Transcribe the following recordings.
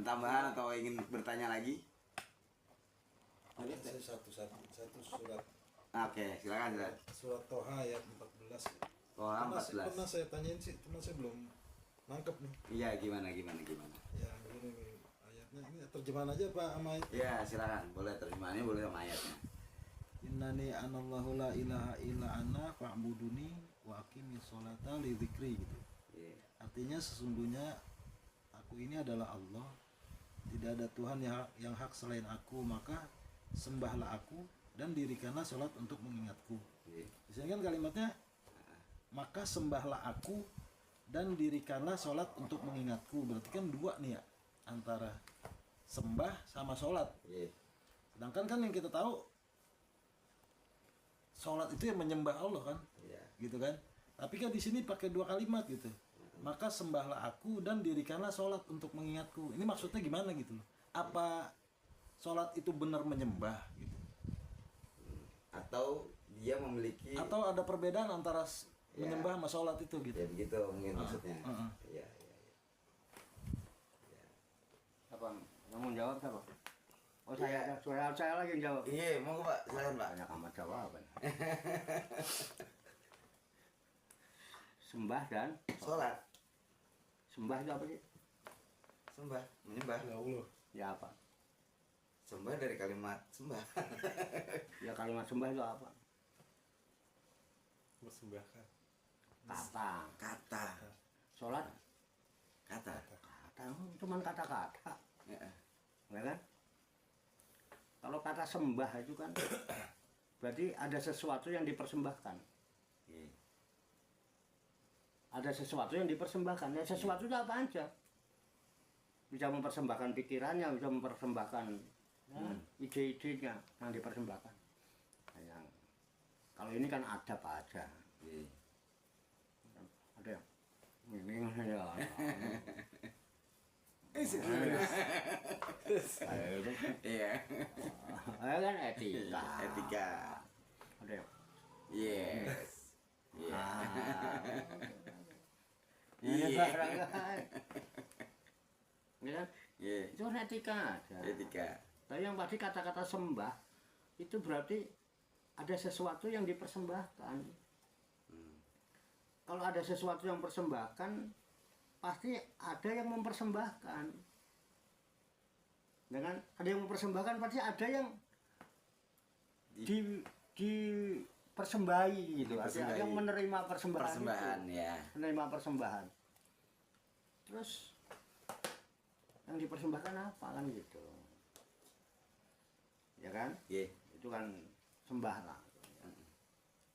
tambahan atau ingin bertanya lagi? Saya satu surat. Oke, silakan. Surat Toha ayat 14. Toha 14. Pernah saya tanyain sih, cuma saya belum nangkep nih. Iya, gimana? Ya begini nih ayatnya, ini terjemahan aja Pak sama itu. Iya, silakan. Boleh terjemahannya, boleh sama ayatnya. Innani anallahu la ilaha illa ana fa'buduni wa aqimis sholata li dzikri gitu. Iya. Artinya sesungguhnya aku ini adalah Allah, tidak ada Tuhan yang hak selain aku, maka sembahlah aku dan dirikanlah sholat untuk mengingatku. Iya. Di sini kan kalimatnya maka sembahlah aku dan dirikanlah sholat untuk mengingatku, berarti kan dua nih ya, antara sembah sama sholat. Iya. Sedangkan kan yang kita tahu sholat itu yang menyembah Allah kan, Iya. gitu kan. Tapi kan di sini pakai dua kalimat gitu. Maka sembahlah aku dan dirikanlah sholat untuk mengingatku. Ini maksudnya gimana gitu loh? Apa sholat itu benar menyembah gitu? Atau dia memiliki Atau ada perbedaan antara menyembah sama sholat itu gitu? ya begitu mungkin maksudnya. Iya. Apa? Yang mau jawab siapa? Oh saya lagi yang jawab. Iya, mau Pak, silakan Pak. Banyak amat jawaban. Sembah dan Sholat, sembah itu apa sih? sembah, menyembah. Ya Allah. Ya apa? Sembah dari kalimat sembah. Ya kalimat sembah itu apa? Persembahkan. Kata. Kata, Sholat kata. cuman kata-kata, Ya. ya kan? Kalau kata sembah itu kan berarti ada sesuatu yang dipersembahkan. Iya. Ada sesuatu yang dipersembahkan. Ya sesuatu itu apa aja? Bisa mempersembahkan pikirannya, bisa mempersembahkan ide-idenya yang dipersembahkan. Nah, yang kalau ini kan ada apa aja. Iya. Ada yang ini ya. Iya. Kan etika. Etika. Ada yang Yes. Iya. Ini barangkali. Ya kan? Iya. Itu kan etika aja. Etika. Tapi yang tadi kata-kata sembah itu berarti ada sesuatu yang dipersembahkan. Kalau ada sesuatu yang persembahkan, pasti ada yang mempersembahkan. Dengan ada yang mempersembahkan, pasti ada yang dipersembahi gitu. Ada yang menerima persembahan itu. Ya. Menerima persembahan. Terus yang dipersembahkan apa kan gitu. Ya kan? Iya. Itu kan sembah lah.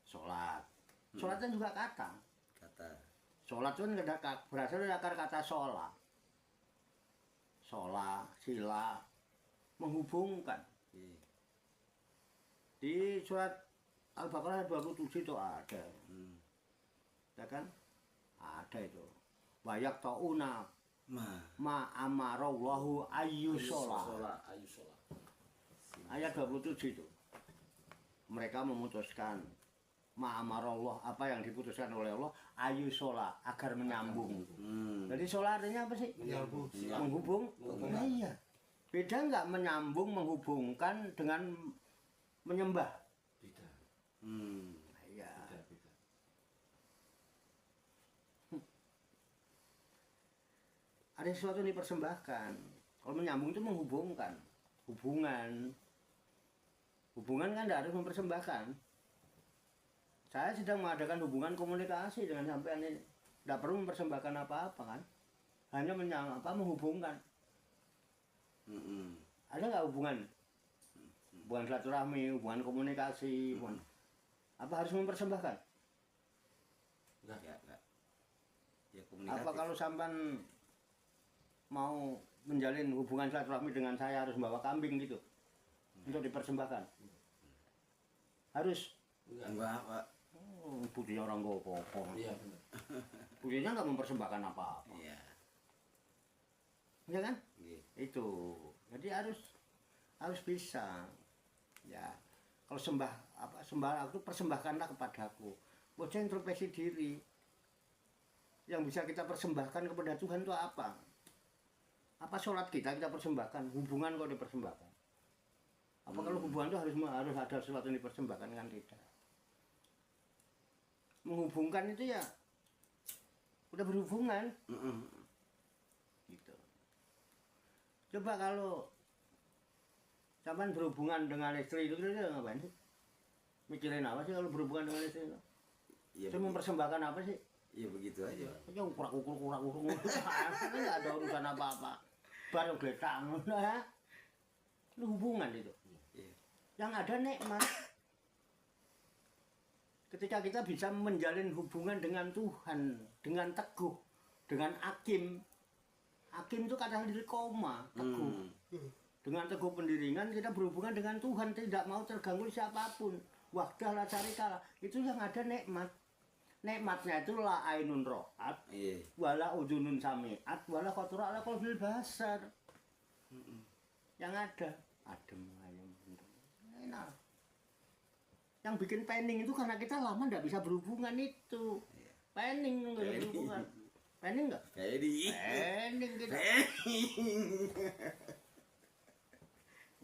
Sholat. Sholat kan juga kata. Kata. Sholat itu kan berasal dari akar kata sholat. Sholat, sila, menghubungkan. Iya. Di surat Al-Baqarah 27 itu ada. Ya kan? Ada itu. Wayak ta'una ma amarallahu ayyusholat. Ayat 27 itu. Mereka memutuskan ma'amarallah, apa yang diputuskan oleh Allah, ayyusholat, agar menyambung. Jadi sholat artinya apa sih? Menyambung. Menghubung. Nah, iya. Beda nggak menyambung, menghubungkan dengan menyembah? Beda. Nah, iya. Beda. Ada sesuatu yang dipersembahkan. Kalau menyambung itu menghubungkan. Hubungan kan tidak harus mempersembahkan. Saya sedang mengadakan hubungan komunikasi dengan sampean ini. Tidak perlu mempersembahkan apa-apa kan. Hanya menghubungkan. Ada nggak hubungan? Hubungan silaturahmi, hubungan komunikasi, hubungan. Apa harus mempersembahkan? Enggak. Ya komunikasi. Apa kalau sampean mau menjalin hubungan silaturahmi dengan saya harus membawa kambing gitu untuk dipersembahkan? Harus? Enggak, Pak. Budinya orang gopo-gopo. Iya benar. Budinya nggak mempersembahkan apa-apa. Iya. Ya kan? Iya. Itu. Jadi harus bisa. Ya. Kalau sembah aku persembahkanlah kepadaku. Bocah introspeksi diri. Yang bisa kita persembahkan kepada Tuhan itu apa? Apa sholat kita persembahkan, hubungan kok dipersembahkan? Apa kalau hubungan itu harus ada sesuatu yang dipersembahkan? Kan tidak. Menghubungkan itu ya udah berhubungan. Gitu. Coba kalau sampean berhubungan dengan istri itu kira-kira ngapain sih? Mikirin apa sih kalau berhubungan dengan istri itu? Iya, Saya mempersembahkan apa sih? iya begitu aja. Ya ukur nggak ada urusan apa-apa. Baru geletak ya. Itu hubungan itu. Iya. Yang ada nikmat. Ketika kita bisa menjalin hubungan dengan Tuhan, dengan teguh, dengan hakim. Hakim itu kata dari koma, teguh. Dengan teguh pendirian kita berhubungan dengan Tuhan, tidak mau terganggu siapapun. Wahdah la syarika lah. Itu yang ada nikmat. Nikmatnya itu la ainun ro'at, Iya. wala udunun sami'at, wala khotura ala qalbil basar. Yang ada adem ayem enak. Yang bikin pening itu karena kita lama nggak bisa berhubungan itu. Pening nggak bisa berhubungan. Pening nggak? Pening kita.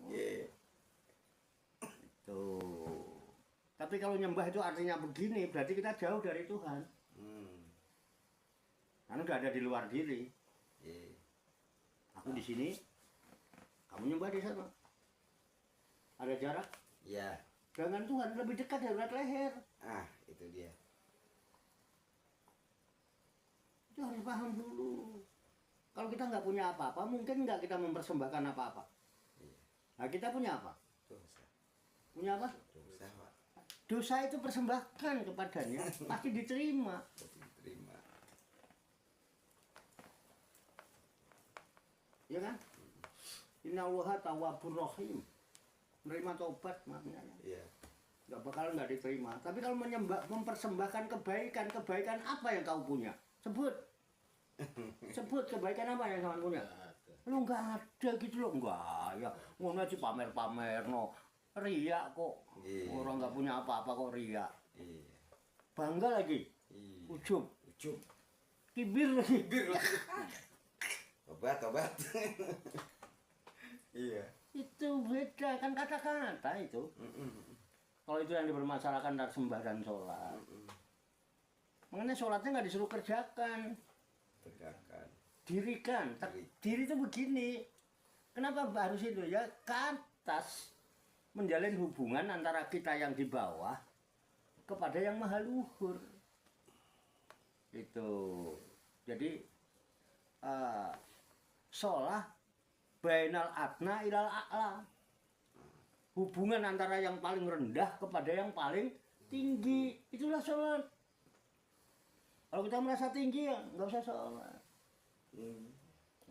Iya. Tuh. Tapi kalau nyembah itu artinya begini, berarti kita jauh dari Tuhan. Karena nggak ada di luar diri. Iya. Aku di sini, kamu nyembah di sana. Ada jarak. Iya. Dengan Tuhan lebih dekat dari leher. Ah, itu dia. Itu harus paham dulu. Kalau kita nggak punya apa-apa, mungkin nggak kita mempersembahkan apa-apa. Iya. Nah, kita punya apa? Dosa. Punya apa? Dosa, Pak. Dosa itu persembahkan kepadanya, pasti diterima. Pasti diterima. Ya kan? Innallaha tawwabur rahim. Menerima tobat maknanya. Iya. Nggak bakal nggak diterima. Tapi kalau mempersembahkan kebaikan, kebaikan apa yang kau punya? Sebut. Sebut kebaikan apa yang kamu punya? Lu nggak ada gitu loh, nggak ya. Ngono aja pamer-pamer no. Riak kok. Iya. Orang nggak punya apa-apa kok riak. Iya. Bangga lagi. Iya. Ujub. Ucup. Kibir lagi. Tobat. Iya. Itu beda kan kata-kata itu. Kalau itu yang dipermasalahkan dari sembah dan sholat. Makanya sholatnya nggak disuruh kerjakan, Tegakkan. dirikan. Diri itu begini. Kenapa harus itu ya? Ke atas menjalin hubungan antara kita yang di bawah kepada yang maha luhur. Itu. Jadi sholat bainal adna ilal a'la. Hubungan antara yang paling rendah kepada yang paling tinggi. Itulah sholat. Kalau kita merasa tinggi ya nggak usah sholat.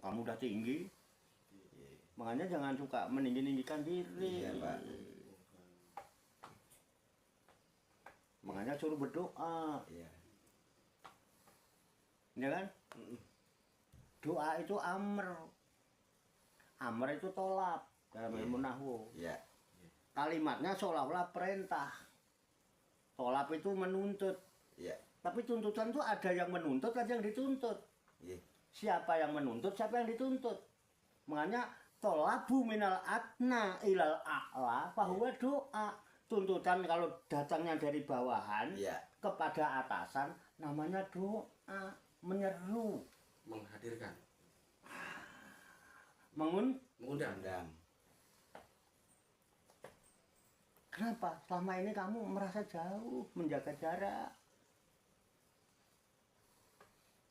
Kamu udah tinggi. Makanya jangan suka meninggi-ninggikan diri. Iya, Pak. Makanya suruh berdoa. Iya. Ya kan? Doa itu amr. Amr itu tolak dalam ilmu nahwu. Iya. Kalimatnya seolah-olah perintah. Tolak itu menuntut. Iya. Tapi tuntutan itu ada yang menuntut, ada yang dituntut. Iya. Siapa yang menuntut, siapa yang dituntut. Makanya tolabu minal adna ilal a'la bahwa doa. Tuntutan kalau datangnya dari bawahan Iya. kepada atasan namanya doa. Menyeru. Menghadirkan, Mengundang. Undang. Kenapa? Selama ini kamu merasa jauh, menjaga jarak.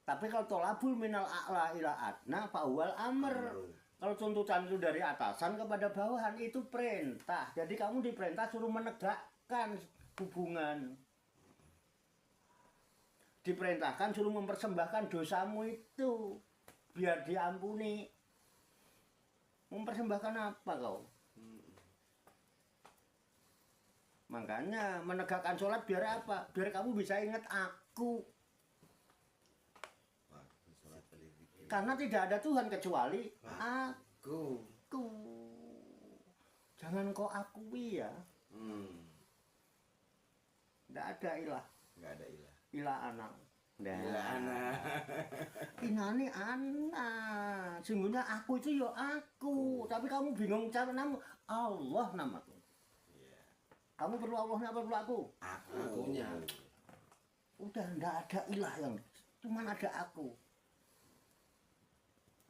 Tapi kalau tolabul minal a'la ila adna fa'wal amr. Kalau tuntutan itu dari atasan kepada bawahan itu perintah. Jadi kamu diperintah suruh menegakkan hubungan. Diperintahkan suruh mempersembahkan dosamu itu biar diampuni. Mempersembahkan apa kau? Makanya menegakkan sholat biar apa? Biar kamu bisa ingat aku. Karena tidak ada Tuhan kecuali aku. Jangan kau akui ya. Tidak ada ilah. Nggak ada ilah. Ilah anak. Nah, Ya, anak. ini anak. Sungguhnya aku itu ya aku. Tapi kamu bingung cara nama. Allah namaku. Kamu perlu Allahnya apa perlu aku? Akunya. Udah ndak ada ilah yang. Cuman ada aku.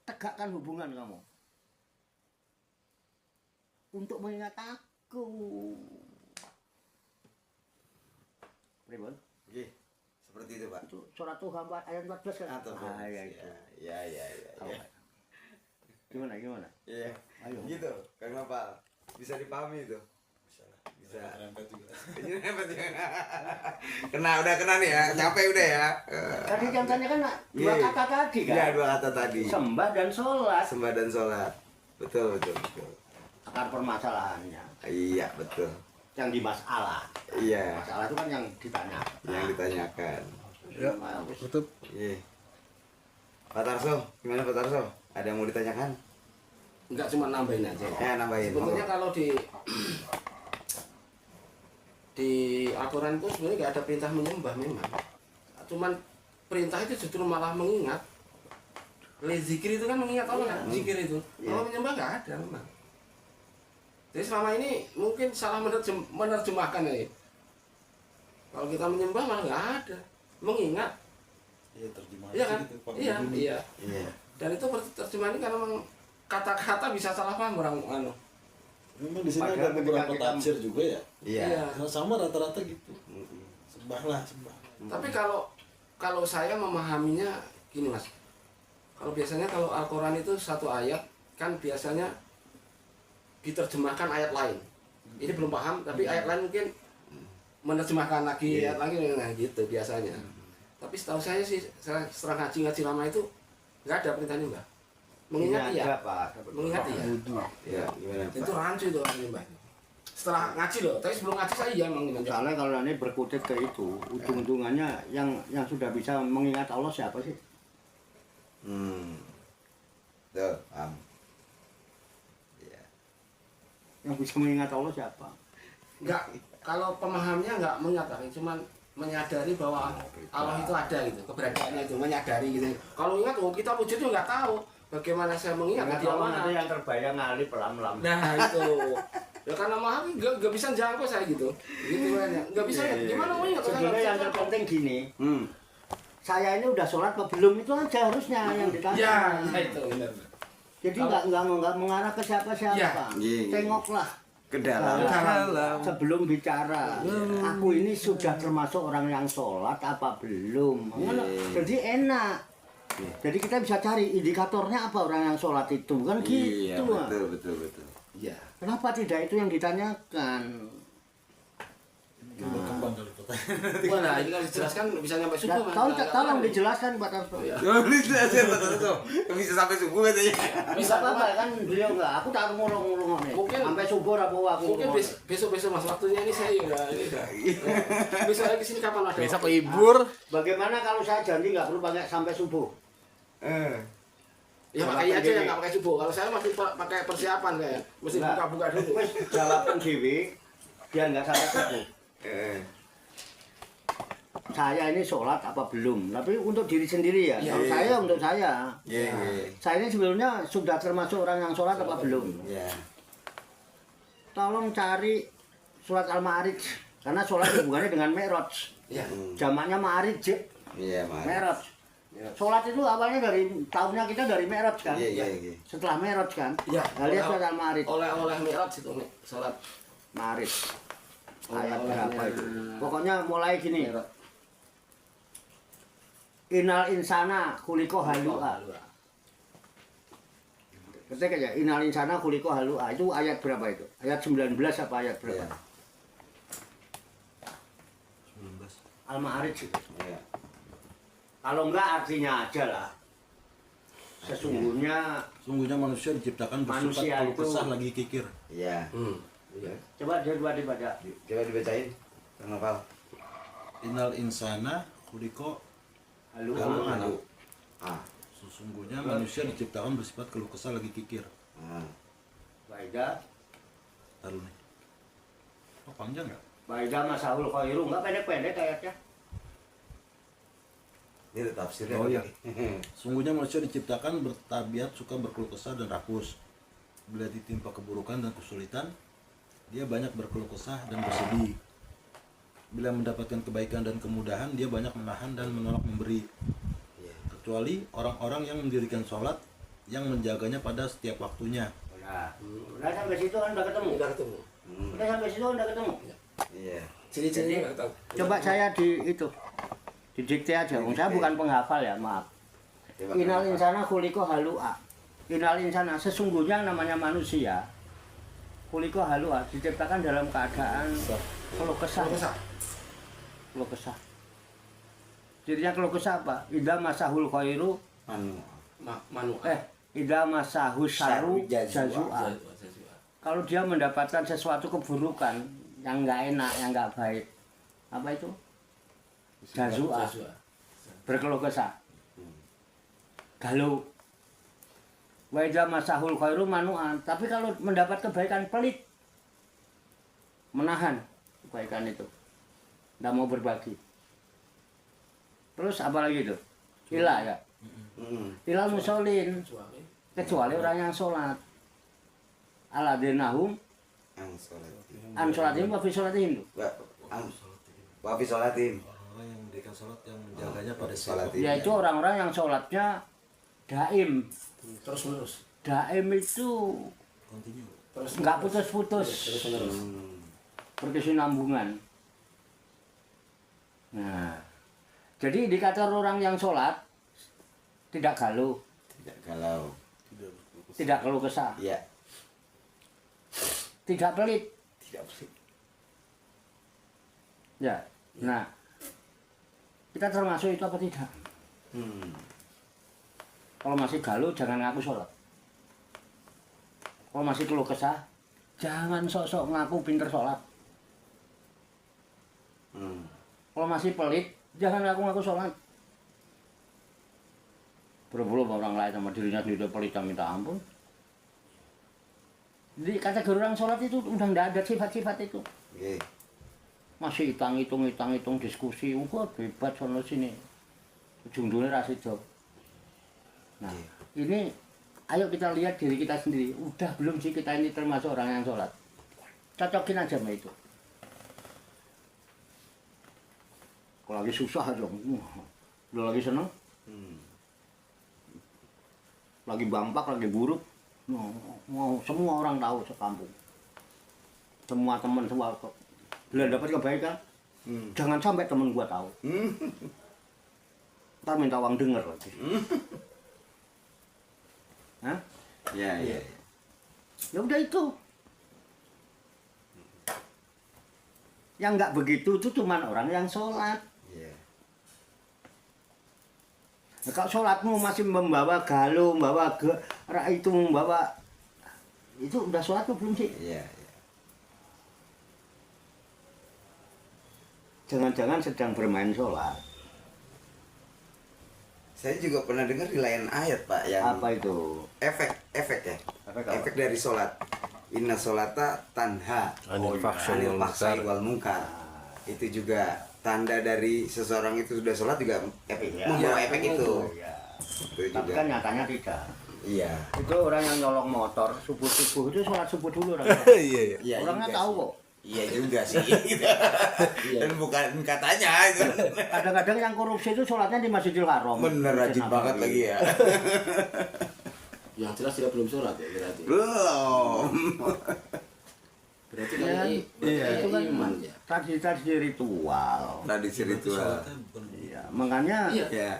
Tegakkan hubungan kamu. Untuk mengingat aku. Pribon? Oke, seperti itu Pak. Itu surat Tuhan ayat 14 kan? Atau Ya itu. ya. Gimana gimana? Iya. Ayo. Gitu, Kang Nopal. Bisa dipahami itu. Bisa. Rempet juga. Ini hebat ya. Udah kena nih ya. Capek udah ya. Tadi yang tanya kan dua Iya. kata tadi kan? Iya, 2 kata tadi. Sembah dan sholat. Sembah dan sholat. Betul. Akar permasalahannya. Iya, betul. Yang di masalah. Iya, Masalah itu kan yang ditanya. yang ditanyakan. Ya, tutup. Iya. Pak Tarso, gimana Pak Tarso? Ada yang mau ditanyakan? Enggak cuma nambahin aja. Ya, nambahin. Sebetulnya kalau di Al-Quran itu sebenarnya nggak ada perintah menyembah memang. Cuman perintah itu justru malah mengingat. Zikir itu kan mengingat Allah kan, zikir itu. Kalau menyembah nggak ada memang. Jadi selama ini mungkin salah menerjemahkan ya. Kalau kita menyembah malah nggak ada, mengingat. Iya, terjemahan. Iya kan? gitu, Pak. Iya. Iya. Dan itu terjemahan ini karena memang kata-kata bisa salah paham orang anu. Memang di sini Padahal ada ketika beberapa kita- tafsir juga ya. Iya. Sama rata-rata gitu. Sembah. Tapi kalau saya memahaminya gini Mas. Kalau biasanya kalau Al-Quran itu satu ayat kan biasanya diterjemahkan ayat lain. Ini belum paham tapi ayat lain mungkin menerjemahkan lagi ayat lagi nah gitu biasanya. Tapi setahu saya sih setelah ngaji lama itu nggak ada perintahnya Mbak. Mengingat Ini ya. ada, Pak. Mengingat ya. Iya, gimana Itu Pak? rancu itu orang Mbak. Setelah ngaji loh, tapi sebelum ngaji saya iya emang gimana. Soalnya kalau nanti berkutit ke itu, ujung-ujungannya yang sudah bisa mengingat Allah siapa sih? Tuh, paham. Iya. Yang bisa mengingat Allah siapa? Enggak, kalau pemahamnya enggak mengingat, cuman menyadari bahwa Allah itu ada gitu, keberadaannya itu menyadari gitu. Kalau ingat, oh kita wujudnya nggak tahu. Bagaimana saya mengingat Ingat dia Allah mana? nanti yang terbayang ngalih pelam-pelam. Nah itu, ya karena mahal nggak bisa jangkau saya gitu, gitu kan ya. Nggak bisa, gimana mau ingat? Saya nggak Sebenarnya bisa yang jangkau. terpenting gini, saya ini udah sholat apa belum itu aja harusnya yang ditanya. Ya, itu benar. Jadi nggak mengarah ke siapa-siapa. Ya. Iya. Tengoklah Ke dalam. sebelum bicara. Aku ini sudah termasuk orang yang sholat apa belum? Jadi enak. Jadi kita bisa cari indikatornya apa orang yang sholat itu kan Iya, gitu. Pak. betul. Iya. Kenapa tidak itu yang ditanyakan? Berkembang kali pertanyaan. Wah, nah ini kalau dijelaskan bisa nyampe subuh. Mas. Tolong Nggak tolong apa-apa. dijelaskan Pak Tarso. Iya. Bisa sampai subuh katanya. Bisa apa kan beliau enggak? Aku tak ngurung-ngurung nih. Mungkin- Sampai subuh apa aku. Mungkin besok Mas waktunya ini saya udah ini udah. Besok lagi sini kapan ada? Besok waktu? libur. Bagaimana kalau saya janji nggak perlu pakai sampai subuh? Ya pakai aja yang nggak pakai subuh. Kalau saya masih pakai persiapan kayak mesti Enggak. buka-buka dulu. Wes jawaban dewi biar nggak sampai subuh. Saya ini sholat apa belum? Tapi untuk diri sendiri ya. Iya. Kalau saya untuk saya. Iya. Saya ini sebelumnya sudah termasuk orang yang sholat apa belum? Iya. Tolong cari surat Al-Ma'arij karena sholat hubungannya dengan Mi'raj. Iya. Jamaknya Ma'arij, Iya, Mas. Mi'raj. Sholat itu awalnya dari tahunnya kita dari Mi'raj kan? Iya. Setelah Mi'raj kan? Iya. Nah, lihat surat Al-Ma'arij. Oleh Mi'raj itu salat. Ma'arij. Ayat Oleh-olehnya. berapa itu? Pokoknya mulai gini. Mi'raj. Innal insana khuliqa halu'a. Ketik aja, innal insana khuliqa halu'a. Itu ayat berapa itu? Ayat 19 apa ayat berapa? Iya. Al-Ma'arij itu. Iya. Kalau enggak artinya aja lah. Sesungguhnya Sungguhnya manusia diciptakan bersifat Manusia keluh itu- kesah lagi kikir. Iya. Iya. coba dibaca. Coba dibacain. Kang Nopal. Innal insana khuliqa Halu'a. halu'an. Ah. Sesungguhnya manusia diciptakan bersifat keluh kesah lagi kikir. Baida, Taruh nih. Oh, panjang nggak? baida masahul khairu. Enggak pendek-pendek ayatnya. Ini ada tafsirnya. Oh, iya. Pak. Sungguhnya manusia diciptakan bertabiat suka berkeluh kesah dan rakus. Bila ditimpa keburukan dan kesulitan, dia banyak berkeluh kesah dan bersedih. Bila mendapatkan kebaikan dan kemudahan, dia banyak menahan dan menolak memberi. Iya. Kecuali orang-orang yang mendirikan sholat, yang menjaganya pada setiap waktunya. Udah sampai situ kan udah ketemu. Udah ketemu. Udah sampai situ udah ketemu. Iya. Ciri-cirinya nggak tahu. Coba saya didikte aja. Saya bukan penghafal ya, maaf. Coba Innal kenapa? insana khuliqa halu'a. Innal insana sesungguhnya namanya manusia khuliqa halu'a diciptakan dalam keadaan keluh kesah. Keluh kesah. Cirinya keluh kesah apa? Idza masahul khairu Manu. idza masahu syarru Jazua. jazua. Kalau dia mendapatkan sesuatu keburukan yang enggak enak, yang enggak baik. Apa itu? Jazua. Berkeluh kesah. Galuh. Wa idza masahul khairu manu'an. Tapi kalau mendapat kebaikan pelit, menahan kebaikan itu. Tidak mau berbagi. Terus apa lagi itu? Ilah ya. Ilal musholin. Kecuali orang yang sholat. Aladinahum Ang sholatin. an sholatihim wa fi sholatihim. Wa fi sholatin. Orang-orang yang mendirikan sholat, yang menjaganya pada Sholat. setiap Yaitu orang-orang yang sholatnya daim. Terus menerus. Daim itu kontinu. nggak putus-putus. Terus menerus. Berkesinambungan. Nah, jadi indikator orang yang sholat tidak galuh, Tidak galau. tidak keluh kesah, Iya. tidak pelit. Tidak bersih. Ya, nah kita termasuk itu apa tidak? Kalau masih galuh jangan ngaku sholat. Kalau masih keluh kesah jangan sok-sok ngaku pinter sholat. Kalau masih pelit jangan ngaku-ngaku sholat. Belum orang lain sama dirinya sendiri pelit minta ampun. Jadi kategori orang sholat itu udah nggak ada sifat-sifat itu. Oke. Masih hitung diskusi, wah bebas sono sini. Ujung-ujungnya rasido. Nah, ini ayo kita lihat diri kita sendiri. Udah belum sih kita ini termasuk orang yang sholat? Cocokin aja sama itu. Kalau lagi susah dong, udah lagi seneng, lagi bampak, lagi buruk, mau semua orang tahu sekampung, semua teman semua bila dapat kebaikan, jangan sampai temen gua tahu, ntar minta uang denger lagi. Hah? Ya, ya. Ya udah itu. Yang nggak begitu itu cuma orang yang sholat. Iya. Nah, kalau sholatmu masih membawa galuh, membawa membawa itu udah sholat tuh belum sih? Iya. Jangan-jangan sedang bermain sholat. Saya juga pernah dengar di lain ayat, Pak, yang Apa itu? efek ya. Efek apa? Efek dari sholat. Inna sholata tanha Anil fahsyi anil wal fahsyi munkar. wal munkar. Itu juga tanda dari seseorang itu sudah sholat juga efek, Iya. membawa efek itu. Ya. Itu Tapi juga. kan nyatanya tidak. Iya. Itu orang yang nyolong motor subuh-subuh itu sholat subuh dulu orang. Iya, iya. Iya. Orangnya juga tahu sih. kok. Iya juga sih. Dan bukan katanya itu. Kadang-kadang yang korupsi itu sholatnya di Masjidil Haram. Bener rajin banget lagi ya. Yang jelas tidak belum sholat ya berarti. Belum. Berarti Ya, kan iya. Itu kan iman ya. tradisi ritual. Tradisi ritual. Sholatnya bukan Iya, makanya Iya. Ya.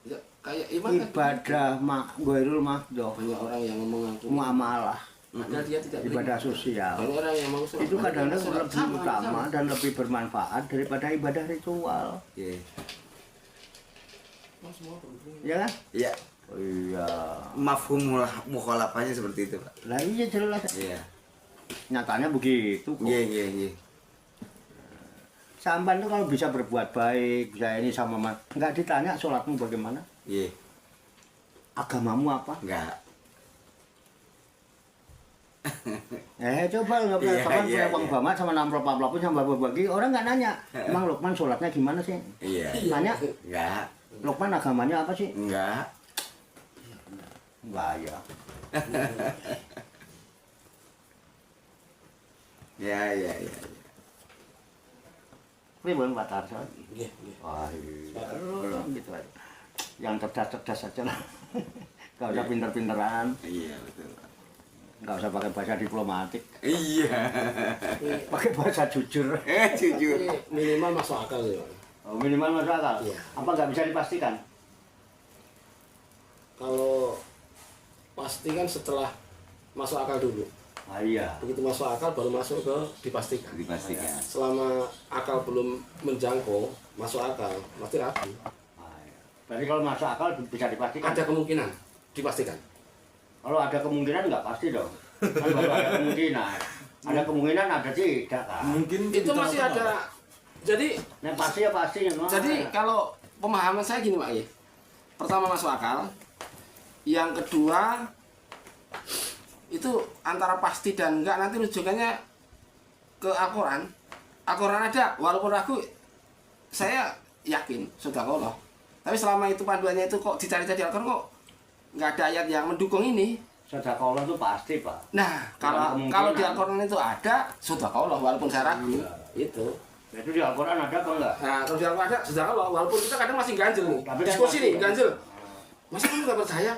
Ya, kayak iman kan ibadah ghairul mahdoh, banyak orang yang mengaku muamalah, padahal dia tidak ibadah beriman. sosial. Banyak orang yang mau sholat. Itu kadang-kadang Sholat lebih sama, utama sama. dan lebih bermanfaat daripada ibadah ritual. Iya. Oh, semua berhubungan. Ya kan? Iya. Oh, iya. Mafhum mukhalafahnya seperti itu, Pak. Lah iya jelas. Iya. Nyatanya begitu kok. Iya, iya, iya. Sampan tuh kalau bisa berbuat baik, bisa ini sama mas, nggak ditanya sholatmu bagaimana, Iya. agamamu apa, Enggak. Coba nggak punya Iya, teman iya, punya uang iya. banget sama amplop pun sama bagi orang nggak nanya. Emang Lukman sholatnya gimana sih? Iya. Nanya Enggak. Lukman agamanya apa sih? Enggak. Enggak ya. Ya, ya, ya. Ini bukan Pak Tarso. Nggih, nggih. Wah, iya. Gitu aja. Yang cerdas-cerdas aja lah. Gak usah pinter-pinteran. Iya, betul. Nggak usah pakai bahasa diplomatik, Iya. pakai bahasa jujur. Jujur. Ini minimal masuk akal ya. Oh, minimal masuk akal. Iya. Apa nggak bisa dipastikan? Kalau pasti kan setelah masuk akal dulu. Ah, iya. Begitu masuk akal baru masuk ke dipastikan. Dipastikan. Selama akal belum menjangkau masuk akal, pasti ragu. Ah, iya. Berarti kalau masuk akal bisa dipastikan. Ada kemungkinan dipastikan. Kalau ada kemungkinan nggak pasti dong. Kan baru ada kemungkinan. Ada kemungkinan ada tidak kan? Mungkin Itu masih ada. Jadi Nah, pasti ya pasti. No. Jadi kalau pemahaman saya gini Pak Ye. Pertama masuk akal. Yang kedua itu antara pasti dan enggak nanti rujukannya ke Al-Quran. Al-Quran ada walaupun ragu saya yakin sudah Allah. Tapi selama itu panduannya itu kok dicari-cari Al-Quran kok nggak ada ayat yang mendukung ini. Sedekah itu pasti Pak. Nah kalau di Al-Quran itu ada sudah Allah walaupun saya ragu itu. Itu di Al-Quran ada apa enggak? Nah, kalau di Al-Quran ada, sudah Allah, walaupun kita kadang masih ganjel nih. Tapi kan Diskusi nih, masih- ganjel. Masa kamu nggak percaya?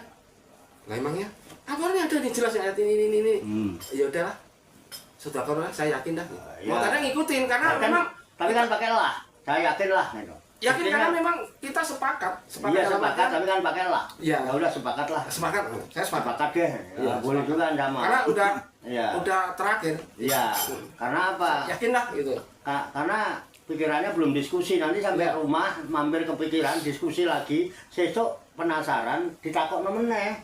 Lah emangnya? Al-Quran ada nih jelas ayat ini. Ya udahlah. Sudah Al-Quran, saya yakin dah. Iya. Mau kadang ngikutin karena Tapi kan- memang tapi kan pakai lah. Saya yakin lah. Gitu. yakin Buktinya- karena memang kita sepakat. Iya dalam sepakat, artian- tapi kan pakai lah. Iya. Ya udah sepakat lah. sepakat. Saya sepakat. Sepakat deh. Iya, Ya, boleh sepakat. juga sama. Karena Iya. udah terakhir. Iya. Karena apa? Yakin lah gitu. Karena pikirannya belum diskusi, nanti sampai Iya. rumah mampir kepikiran diskusi lagi, sesuk penasaran ditakok meneh.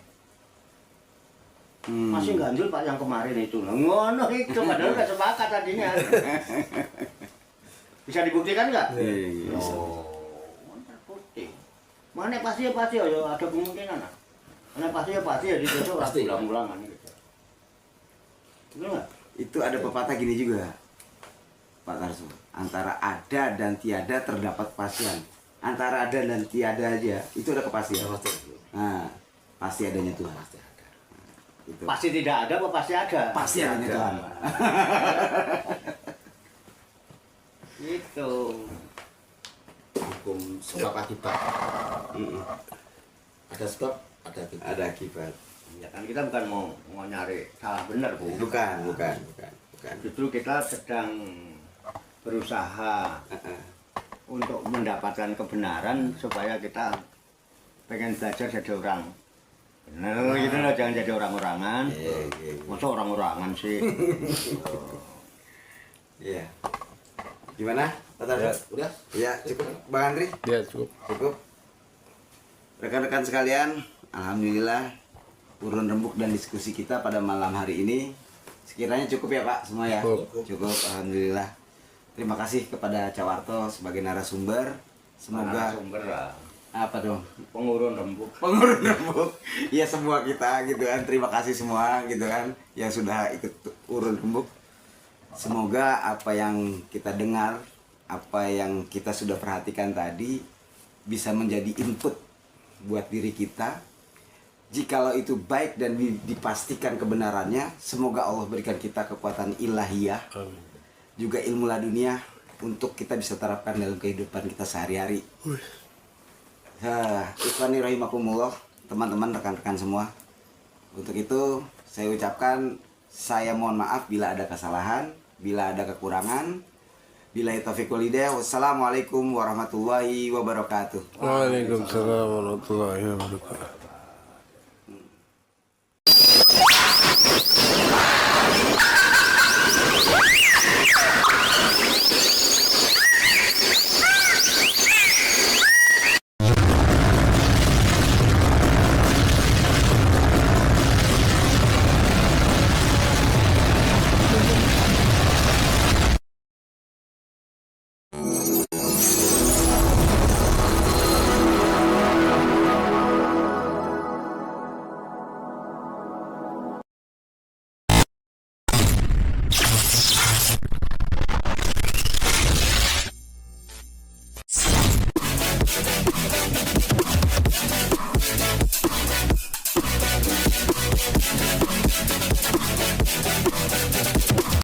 Masih ganjil Pak yang kemarin itu. Lah, ngono itu padahal udah sepakat tadinya. Bisa dibuktikan nggak? Iya. Oh, mantap bukti. Mana pasti ya pasti ya ada kemungkinan. Mana pasti ya ditutup Pasti. ulang-ulangan gitu. Betul nggak? Itu ada pepatah gini juga, Pak Tarso. Antara ada dan tiada terdapat kepastian. Antara ada dan tiada aja itu ada kepastian. Pasti. Nah, pasti adanya Tuhan. Pasti ada. Itu. Pasti tidak ada apa pasti ada? Pasti adanya Tuhan. Gitu. Hukum sebab akibat. Ada sebab, ada akibat. Ada akibat. Ya kan kita bukan mau nyari salah benar Bu. Bukan. Justru kita sedang berusaha untuk mendapatkan kebenaran supaya kita pengen belajar jadi orang benar gitu loh, jangan jadi orang-orangan. Iya. Masa orang-orangan sih? Iya. Gimana, Pak Tarso? Udah? Ya, cukup, Bang Andri. Ya cukup. Cukup. Rekan-rekan sekalian, alhamdulillah urun rembuk dan diskusi kita pada malam hari ini sekiranya cukup ya Pak semua ya. Cukup, alhamdulillah. Terima kasih kepada Cawarto sebagai narasumber. Semoga sumber lah. apa dong? Pengurun rembuk. Pengurun rembuk. Ya semua kita gitu kan. Terima kasih semua gitu kan yang sudah ikut urun rembuk. Semoga apa yang kita dengar, apa yang kita sudah perhatikan tadi bisa menjadi input buat diri kita. Jikalau itu baik dan dipastikan kebenarannya, semoga Allah berikan kita kekuatan ilahiyah, juga ilmu ladunia untuk kita bisa terapkan dalam kehidupan kita sehari-hari. Ikhwani rahimakumullah, teman-teman, rekan-rekan semua. Untuk itu saya ucapkan saya mohon maaf bila ada kesalahan, bila ada kekurangan. Billahi taufiq wal hidayah. Wassalamualaikum warahmatullahi wabarakatuh. Waalaikumsalam warahmatullahi wabarakatuh.